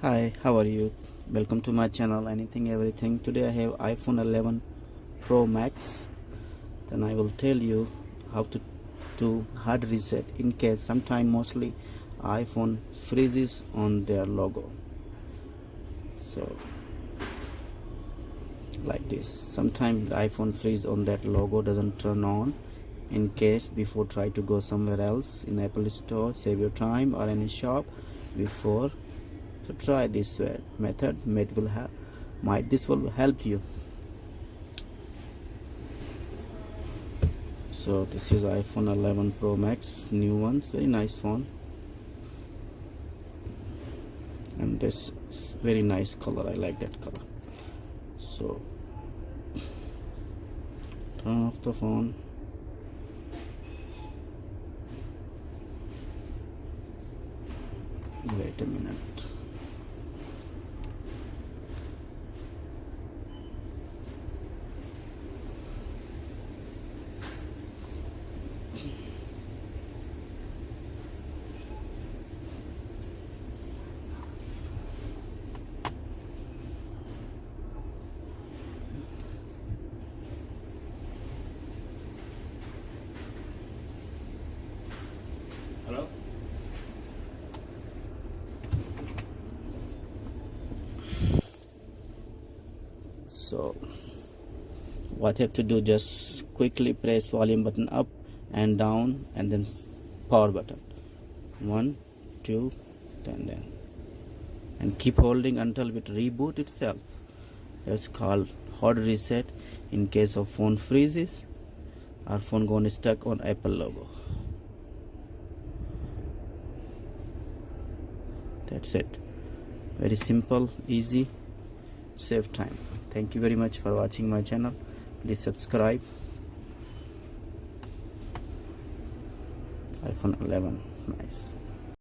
Hi, how are you? Welcome to my channel Anything Everything. Today I have iPhone 11 Pro Max. Then I will tell you how to do hard reset in case sometime mostly iPhone freezes on their logo. So like this. Sometimes the iPhone freeze on that logo doesn't turn on. In case before try to go somewhere else in Apple Store, save your time or any shop before. So try this method. This will help you. So this is iPhone 11 Pro Max, new one, very nice phone, and this is very nice color. I like that color. So turn off the phone. Wait a minute. Hello? So what you have to do, just quickly press volume button up and down and then power button. 1, 2, then and keep holding until it reboot itself. It's called hard reset in case of phone freezes or phone gone stuck on Apple logo. That's it. Very simple, easy, save time. Thank you very much for watching my channel. Please subscribe. iPhone 11, nice.